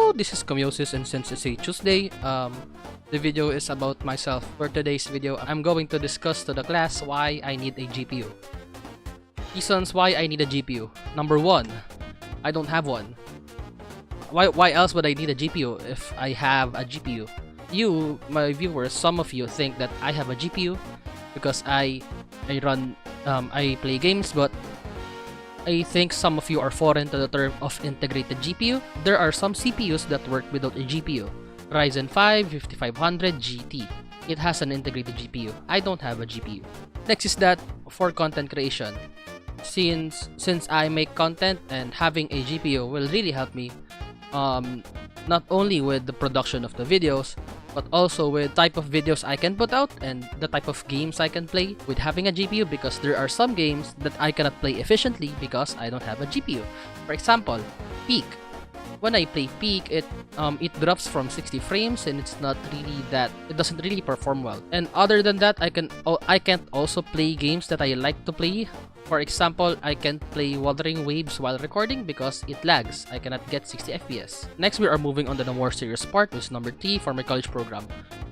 Hello, this is Komiosis, and since it's a Tuesday, the video is about myself. For today's video, I'm going to discuss to the class why I need a GPU. Reasons why I need a GPU. Number 1, I don't have one. Why else would I need a GPU if I have a GPU? You, my viewers, some of you think that I have a GPU because I play games, but I think some of you are foreign to the term of integrated GPU. There are some CPUs that work without a GPU. Ryzen 5 5500 GT. It has an integrated GPU. I don't have a GPU. Next is that for content creation. Since I make content, and having a GPU will really help me not only with the production of the videos, but also with type of videos I can put out and the type of games I can play with having a GPU, because there are some games that I cannot play efficiently because I don't have a GPU. For example, Peak. When I play Peak, it drops from 60 frames and it doesn't really perform well. And other than that, I can't also play games that I like to play. For example, I can't play Wuthering Waves while recording because it lags. I cannot get 60 FPS. Next, we are moving on to the more serious part, which is number 3 for my college program.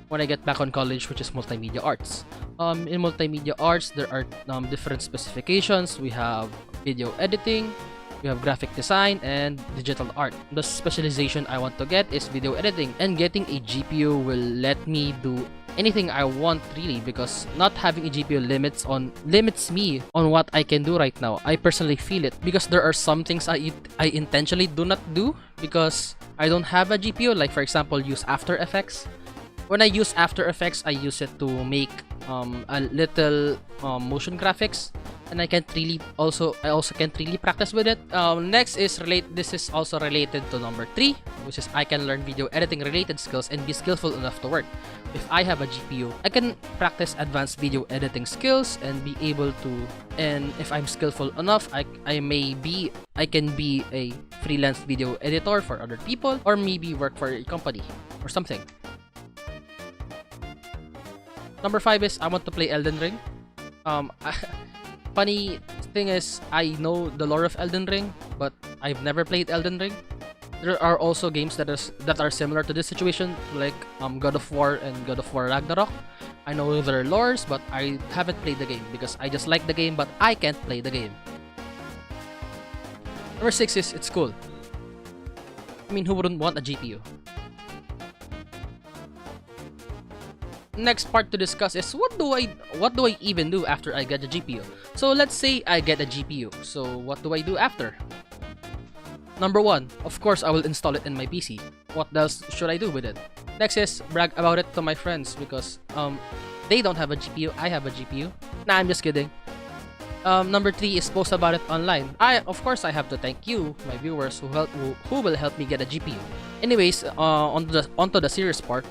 When I get back on college, which is multimedia arts. In multimedia arts, there are different specifications. We have video editing, we have graphic design, and digital art. The specialization I want to get is video editing, and getting a GPU will let me do anything I want, really, because not having a GPU limits me on what I can do right now. I personally feel it because there are some things I intentionally do not do because I don't have a GPU, like for example use After Effects. When I use After Effects, I use it to make a little motion graphics, and I also can't really practice with it. Next is this is also related to number 3, which is I can learn video editing related skills and be skillful enough to work. If I have a GPU, I can practice advanced video editing skills and be able to, and if I'm skillful enough, I can be a freelance video editor for other people, or maybe work for a company or something. Number 5 is I want to play Elden Ring. Funny thing is, I know the lore of Elden Ring, but I've never played Elden Ring. There are also games that are similar to this situation, like God of War and God of War Ragnarok. I know their lores, but I haven't played the game because I just like the game, but I can't play the game. Number 6 is it's cool. I mean, who wouldn't want a GPU? Next part to discuss is what do I even do after I get a GPU? So let's say I get a GPU. So what do I do after? Number 1, of course I will install it in my PC. What else should I do with it? Next is brag about it to my friends because they don't have a GPU, I have a GPU. Nah, I'm just kidding. Number 3 is post about it online. Of course I have to thank you, my viewers, who will help me get a GPU. Anyways, onto the serious part.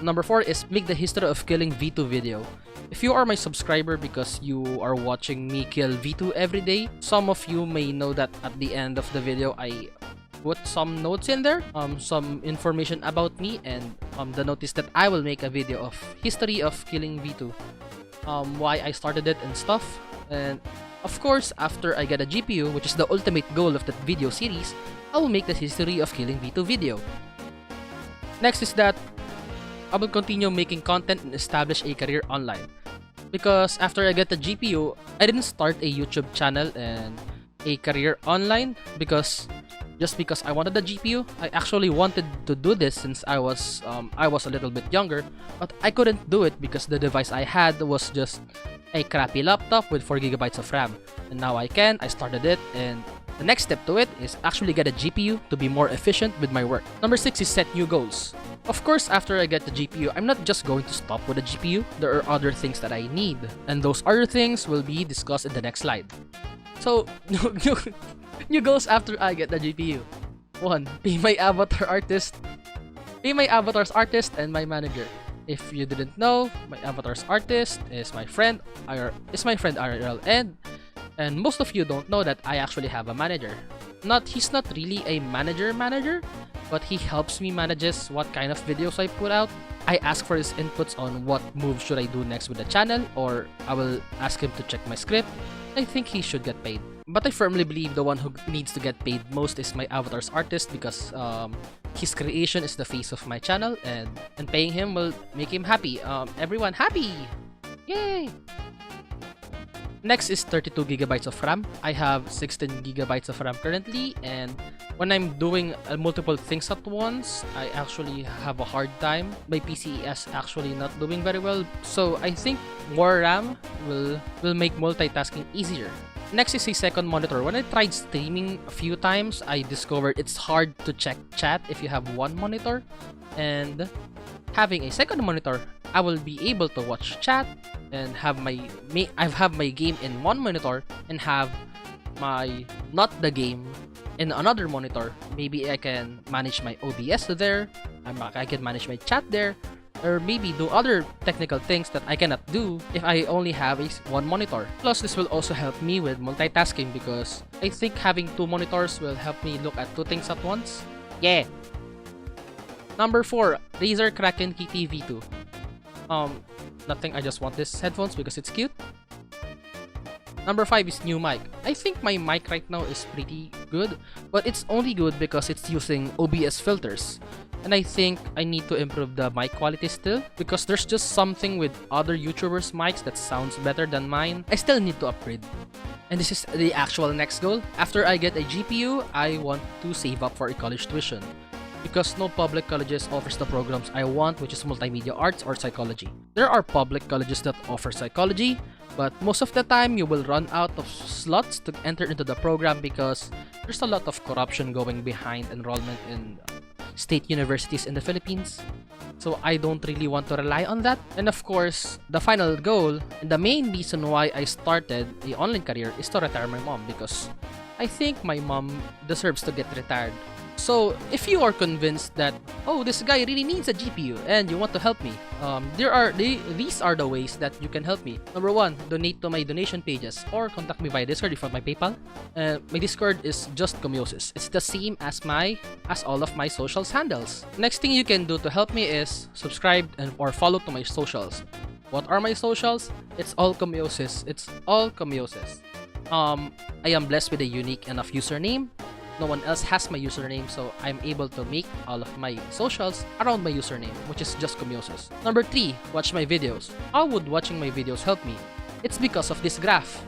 Number 4 is make the history of killing V2 video. If you are my subscriber because you are watching me kill V2 every day, some of you may know that at the end of the video I put some notes in there, some information about me, and the notice that I will make a video of history of killing V2, why I started it and stuff. And of course, after I get a GPU, which is the ultimate goal of that video series, I will make the history of killing V2 video. Next is that I will continue making content and establish a career online. Because after I get the GPU, I didn't start a YouTube channel and a career online just because I wanted the GPU. I actually wanted to do this since I was a little bit younger, but I couldn't do it because the device I had was just a crappy laptop with 4 GB of RAM. And now I started it, and the next step to it is actually get a GPU to be more efficient with my work. Number 6 is set new goals. Of course, after I get the GPU, I'm not just going to stop with the GPU. There are other things that I need, and those other things will be discussed in the next slide. So, new goals after I get the GPU. 1. Be my avatar's artist and my manager. If you didn't know, my avatar's artist is my friend IRL, and most of you don't know that I actually have a manager. He's not really a manager, but he helps me manages what kind of videos I put out. I ask for his inputs on what moves should I do next with the channel, or I will ask him to check my script. I think he should get paid. But I firmly believe the one who needs to get paid most is my avatar's artist because his creation is the face of my channel, and paying him will make him happy. Everyone happy! Yay! Next is 32 gigabytes of RAM. I have 16 gigabytes of RAM currently, and when I'm doing multiple things at once, I actually have a hard time. My PC is actually not doing very well, so I think more RAM will make multitasking easier. Next is a second monitor. When I tried streaming a few times, I discovered it's hard to check chat if you have one monitor, and having a second monitor, I will be able to watch chat and have my game in one monitor and have my not the game in another monitor. Maybe I can manage my OBS there, I can manage my chat there, or maybe do other technical things that I cannot do if I only have one monitor. Plus, this will also help me with multitasking because I think having two monitors will help me look at two things at once. Yeah! Number 4, Razer Kraken KT V2. Nothing, I just want this headphones because it's cute. Number 5 is new mic. I think my mic right now is pretty good, but it's only good because it's using OBS filters. And I think I need to improve the mic quality still because there's just something with other YouTubers' mics that sounds better than mine. I still need to upgrade. And this is the actual next goal. After I get a GPU, I want to save up for a college tuition, because no public colleges offers the programs I want, which is multimedia arts or psychology. There are public colleges that offer psychology, but most of the time you will run out of slots to enter into the program because there's a lot of corruption going behind enrollment in state universities in the Philippines. So I don't really want to rely on that. And of course, the final goal and the main reason why I started the online career is to retire my mom, because I think my mom deserves to get retired. So if you are convinced that, oh, this guy really needs a GPU and you want to help me, these are the ways that you can help me. Number 1, donate to my donation pages or contact me via Discord if you want my PayPal. My Discord is just Komiosis. It's the same as all of my socials handles. Next thing you can do to help me is subscribe or follow to my socials. What are my socials? It's all Komiosis. It's all Komiosis. I am blessed with a unique enough username. No one else has my username, so I'm able to make all of my socials around my username, which is just Komiosis. Number 3, watch my videos. How would watching my videos help me? It's because of this graph.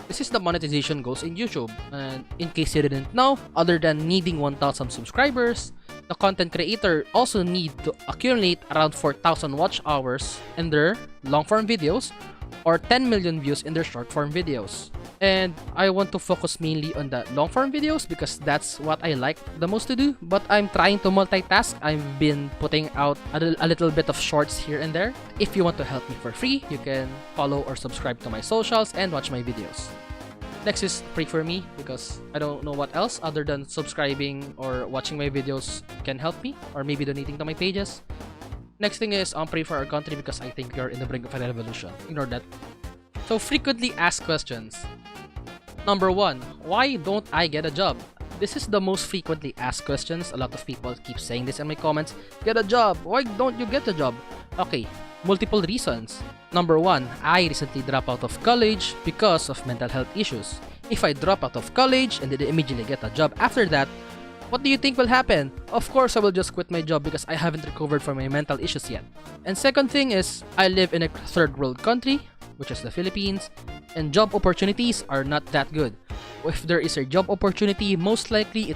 This is the monetization goals in YouTube, and in case you didn't know, other than needing 1,000 subscribers, the content creator also need to accumulate around 4,000 watch hours in their long-form videos or 10 million views in their short-form videos. And I want to focus mainly on the long-form videos because that's what I like the most to do. But I'm trying to multitask. I've been putting out a little bit of shorts here and there. If you want to help me for free, you can follow or subscribe to my socials and watch my videos. Next is pray for me because I don't know what else other than subscribing or watching my videos can help me, or maybe donating to my pages. Next thing is pray for our country because I think we are in the brink of a revolution. Ignore that. So frequently asked questions. Number 1, why don't I get a job? This is the most frequently asked questions. A lot of people keep saying this in my comments. Get a job. Why don't you get a job? Okay, multiple reasons. Number 1, I recently dropped out of college because of mental health issues. If I drop out of college and then immediately get a job after that, what do you think will happen? Of course, I will just quit my job because I haven't recovered from my mental issues yet. And second thing is, I live in a third world country, which is the Philippines, and job opportunities are not that good. If there is a job opportunity, most likely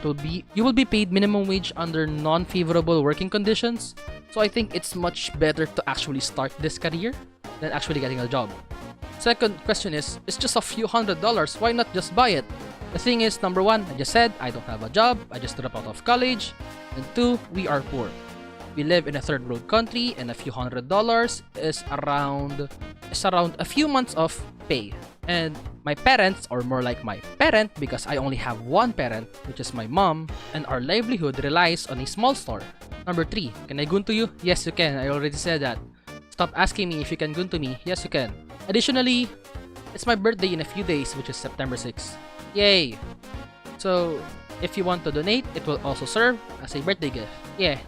you will be paid minimum wage under non-favorable working conditions. So I think it's much better to actually start this career than actually getting a job. Second question is, it's just a few $100s, why not just buy it? The thing is, number 1, I just said I don't have a job, I just dropped out of college, and 2, we are poor. We live in a third world country, and a few $100s is around a few months of pay. And my parents, or more like my parent, because I only have one parent, which is my mom, and our livelihood relies on a small store. Number 3, can I gun to you? Yes, you can. I already said that. Stop asking me if you can gun to me. Yes, you can. Additionally, it's my birthday in a few days, which is September 6th. Yay! So, if you want to donate, it will also serve as a birthday gift. Yeah.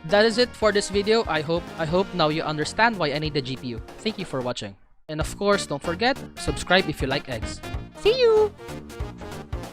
That is it for this video. I hope now you understand why I need the GPU. Thank you for watching. And of course, don't forget, subscribe if you like eggs. See you!